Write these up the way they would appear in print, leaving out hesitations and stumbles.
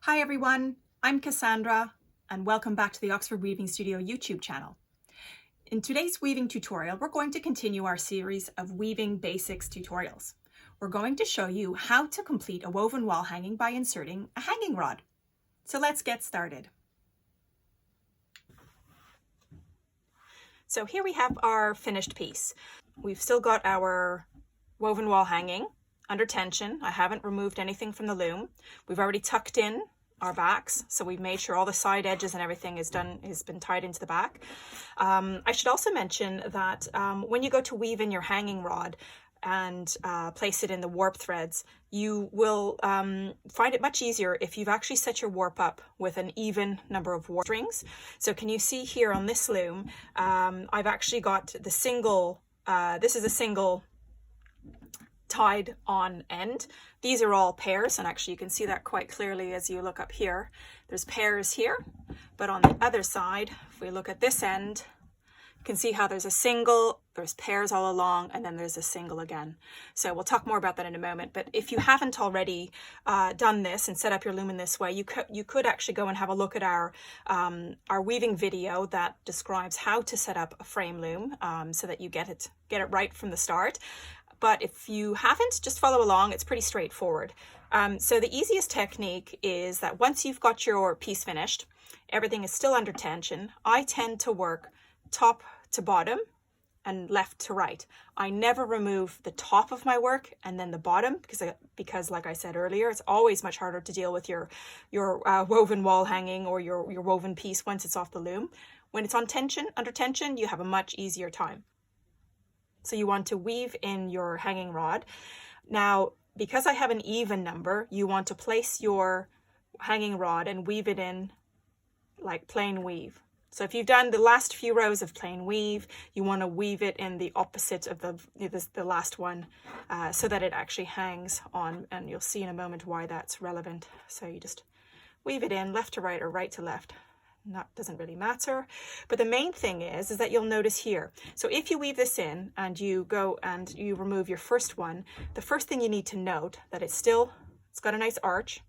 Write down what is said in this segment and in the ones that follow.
Hi everyone, I'm Cassandra and welcome back to the Oxford Weaving Studio YouTube channel. In today's weaving tutorial, we're going to continue our series of weaving basics tutorials. We're going to show you how to complete a woven wall hanging by inserting a hanging rod. So let's get started. So here we have our finished piece. We've still got our woven wall hanging under tension. I haven't removed anything from the loom. We've already tucked in our backs, so we've made sure all the side edges and everything has been tied into the back. I should also mention that when you go to weave in your hanging rod and place it in the warp threads, you will find it much easier if you've actually set your warp up with an even number of warp strings. So can you see here on this loom, I've actually got the single, this is a single tied on end. These are all pairs, and actually you can see that quite clearly as you look up here. There's pairs here, but on the other side, if we look at this end, you can see how there's a single, there's pairs all along, and then there's a single again. So we'll talk more about that in a moment, but if you haven't already done this and set up your loom in this way, you could actually go and have a look at our weaving video that describes how to set up a frame loom so that you get it right from the start. But if you haven't, just follow along. It's pretty straightforward. So the easiest technique is that once you've got your piece finished, everything is still under tension. I tend to work top to bottom and left to right. I never remove the top of my work and then the bottom because like I said earlier, it's always much harder to deal with your woven wall hanging or your woven piece once it's off the loom. When it's on tension, under tension, you have a much easier time. So you want to weave in your hanging rod. Now, because I have an even number, you want to place your hanging rod and weave it in like plain weave. So if you've done the last few rows of plain weave, you want to weave it in the opposite of the last one so that it actually hangs on, and you'll see in a moment why that's relevant. So you just weave it in left to right or right to left. That doesn't really matter, but the main thing is that you'll notice here. So if you weave this in and you go and you remove your first one, the first thing you need to note that it's got a nice arch,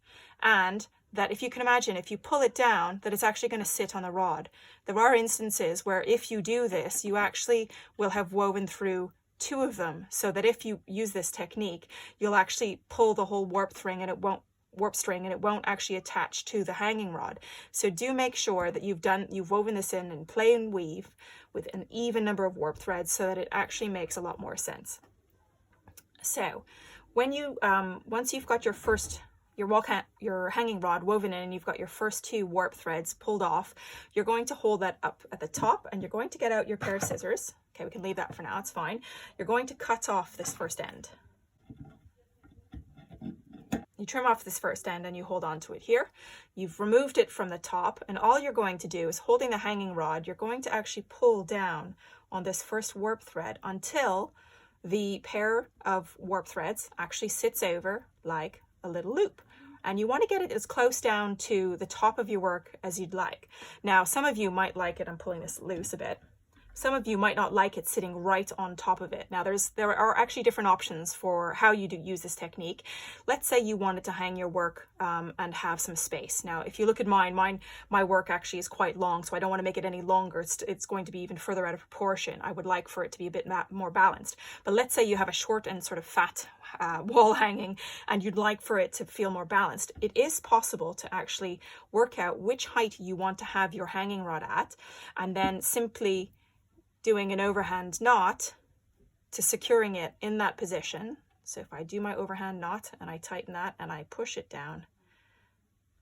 and that if you can imagine, if you pull it down, that it's actually going to sit on the rod. There are instances where if you do this, you actually will have woven through two of them, so that if you use this technique, you'll actually pull the whole warp string and it won't actually attach to the hanging rod. So do make sure that you've woven this in plain weave with an even number of warp threads so that it actually makes a lot more sense. So when you once you've got your hanging rod woven in and you've got your first two warp threads pulled off, you're going to hold that up at the top and you're going to get out your pair of scissors. Okay, we can leave that for now, it's fine. You're going to cut off this first end. You trim off this first end and you hold on to it here. You've removed it from the top, and all you're going to do is, holding the hanging rod, you're going to actually pull down on this first warp thread until the pair of warp threads actually sits over like a little loop. And you want to get it as close down to the top of your work as you'd like. Now, some of you might like it, I'm pulling this loose a bit. Some of you might not like it sitting right on top of it. Now there are actually different options for how you use this technique. Let's say you wanted to hang your work and have some space. Now, if you look at my work actually is quite long, so I don't want to make it any longer. It's going to be even further out of proportion. I would like for it to be a bit more balanced. But let's say you have a short and sort of fat wall hanging and you'd like for it to feel more balanced. It is possible to actually work out which height you want to have your hanging rod at, and then simply doing an overhand knot to securing it in that position. So if I do my overhand knot and I tighten that and I push it down,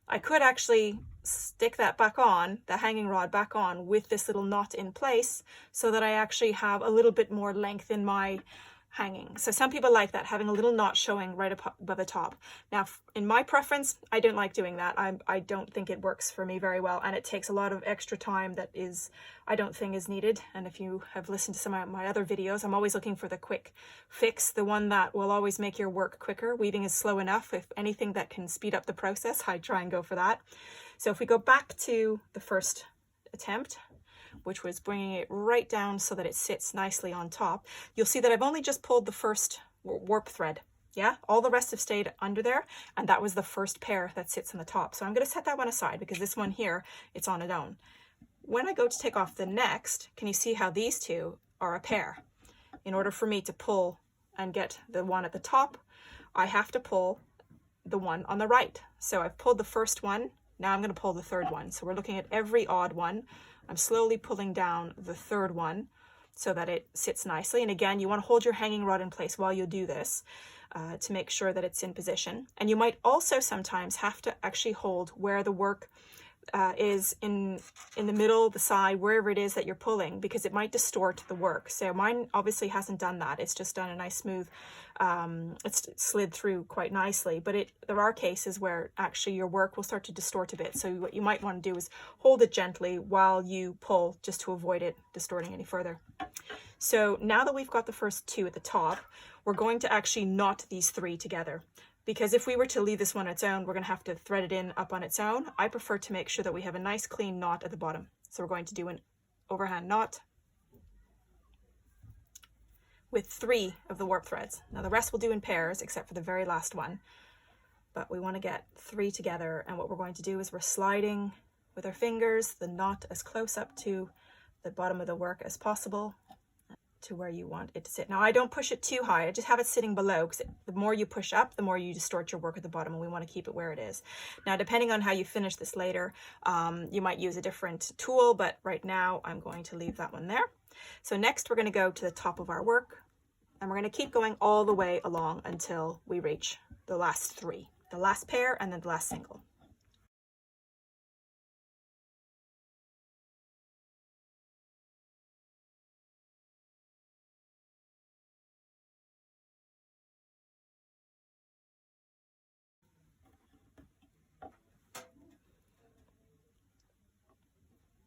I could actually stick that back on, the hanging rod back on with this little knot in place so that I actually have a little bit more length in my hanging. So some people like that, having a little knot showing right above the top. Now, in my preference, I don't like doing that. I don't think it works for me very well, and it takes a lot of extra time that I don't think is needed. And if you have listened to some of my other videos, I'm always looking for the quick fix, the one that will always make your work quicker. Weaving is slow enough. If anything that can speed up the process, I try and go for that. So if we go back to the first attempt, which was bringing it right down so that it sits nicely on top, you'll see that I've only just pulled the first warp thread Yeah, all the rest have stayed under there, and that was the first pair that sits on the top. So I'm going to set that one aside because this one here, it's on its own. When I go to take off the next, can you see how these two are a pair? In order for me to pull and get the one at the top, I have to pull the one on the right. So I've pulled the first one, now I'm going to pull the third one. So we're looking at every odd one. I'm slowly pulling down the third one so that it sits nicely. And again, you want to hold your hanging rod in place while you do this to make sure that it's in position. And you might also sometimes have to actually hold where the work is in the middle, the side, wherever it is that you're pulling, because it might distort the work. So mine obviously hasn't done that. It's just done a nice smooth, it's slid through quite nicely, but there are cases where actually your work will start to distort a bit. So what you might want to do is hold it gently while you pull, just to avoid it distorting any further. So now that we've got the first two at the top, we're going to actually knot these three together. Because if we were to leave this one on its own, we're going to have to thread it in up on its own. I prefer to make sure that we have a nice clean knot at the bottom. So we're going to do an overhand knot with 3 of the warp threads. Now the rest we'll do in pairs, except for the very last one. But we want to get 3 together, and what we're going to do is we're sliding with our fingers the knot as close up to the bottom of the work as possible, to where you want it to sit. Now I don't push it too high, I just have it sitting below, because the more you push up, the more you distort your work at the bottom, and we want to keep it where it is. Now depending on how you finish this later, you might use a different tool, but right now I'm going to leave that one there. So next we're going to go to the top of our work, and we're going to keep going all the way along until we reach the last 3, the last pair and then the last single.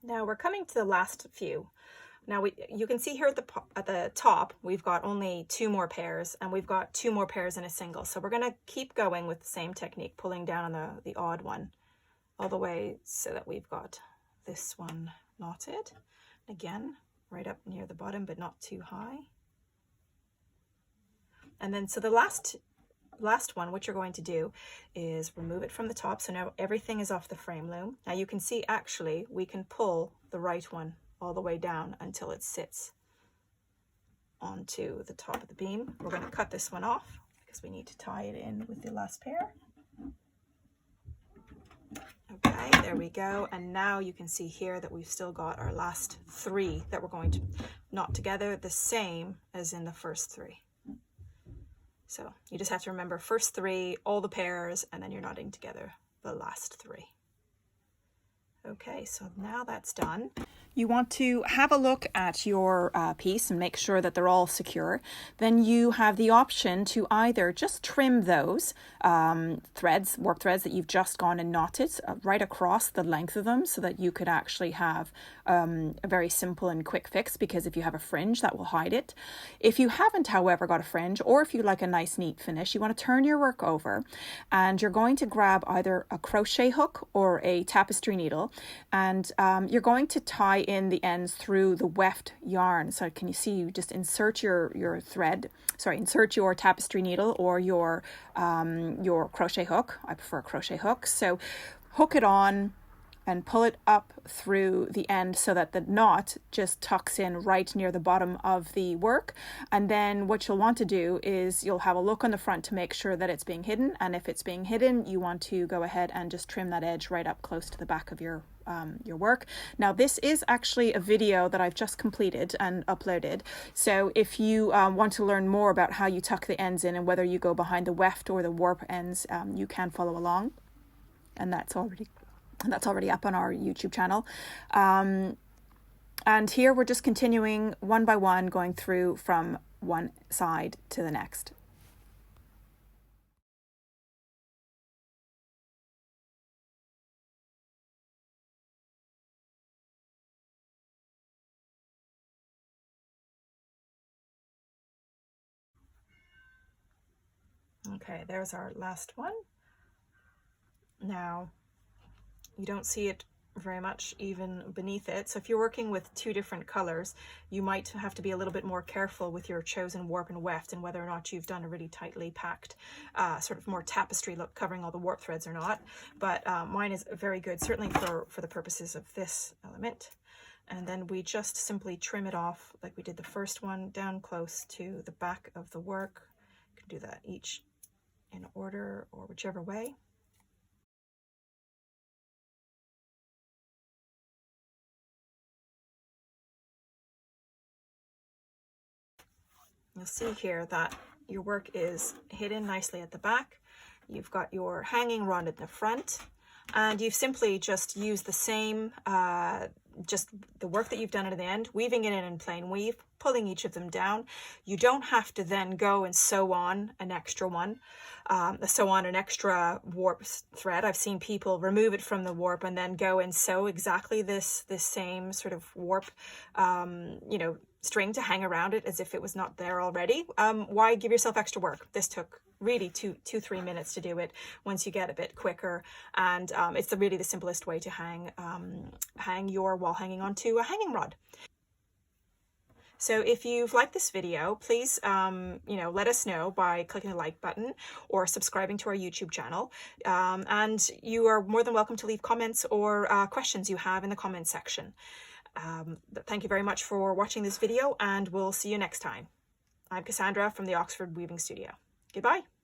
Now we're coming to the last few. Now you can see here at the top, we've got only 2 more pairs, and we've got 2 more pairs in a single. So we're going to keep going with the same technique, pulling down on the odd one all the way so that we've got this one knotted. Again, right up near the bottom, but not too high. And then, so the last one, what you're going to do is remove it from the top. So now everything is off the frame loom. Now you can see actually we can pull the right one all the way down until it sits onto the top of the beam. We're going to cut this one off because we need to tie it in with the last pair. Okay, there we go. And now you can see here that we've still got our last 3 that we're going to knot together, the same as in the first 3. So you just have to remember first 3, all the pairs, and then you're knotting together the last 3. Okay, so now that's done. You want to have a look at your piece and make sure that they're all secure. Then you have the option to either just trim those threads, warp threads that you've just gone and knotted right across the length of them, so that you could actually have a very simple and quick fix, because if you have a fringe, that will hide it. If you haven't, however, got a fringe, or if you like a nice neat finish, you want to turn your work over, and you're going to grab either a crochet hook or a tapestry needle, and you're going to tie in the ends through the weft yarn. So can you see, you just insert your insert your tapestry needle or your crochet hook. I prefer a crochet hook. So hook it on and pull it up through the end so that the knot just tucks in right near the bottom of the work. And then what you'll want to do is you'll have a look on the front to make sure that it's being hidden. And if it's being hidden, you want to go ahead and just trim that edge right up close to the back of your work. Now this is actually a video that I've just completed and uploaded, so if you want to learn more about how you tuck the ends in and whether you go behind the weft or the warp ends, you can follow along, and that's already up on our YouTube channel. And here we're just continuing one by one, going through from one side to the next. Okay, there's our last one. Now, you don't see it very much even beneath it. So if you're working with two different colors, you might have to be a little bit more careful with your chosen warp and weft and whether or not you've done a really tightly packed sort of more tapestry look covering all the warp threads or not. But mine is very good, certainly for the purposes of this element. And then we just simply trim it off like we did the first one, down close to the back of the work. You can do that each in order or whichever way. You'll see here that your work is hidden nicely at the back. You've got your hanging rod in the front, and you've simply just used the same, just the work that you've done at the end, weaving it in plain weave, pulling each of them down. You don't have to then go and sew on an extra one, sew on an extra warp thread. I've seen people remove it from the warp and then go and sew exactly this same sort of warp, you know, string to hang around it as if it was not there already. Why give yourself extra work? This took really 2-3 minutes to do it once you get a bit quicker, and it's really the simplest way to hang your wall hanging onto a hanging rod. So if you've liked this video, please, you know, let us know by clicking the like button or subscribing to our YouTube channel. And you are more than welcome to leave comments or questions you have in the comment section. Thank you very much for watching this video, and we'll see you next time. I'm Cassandra from the Oxford Weaving Studio. Goodbye.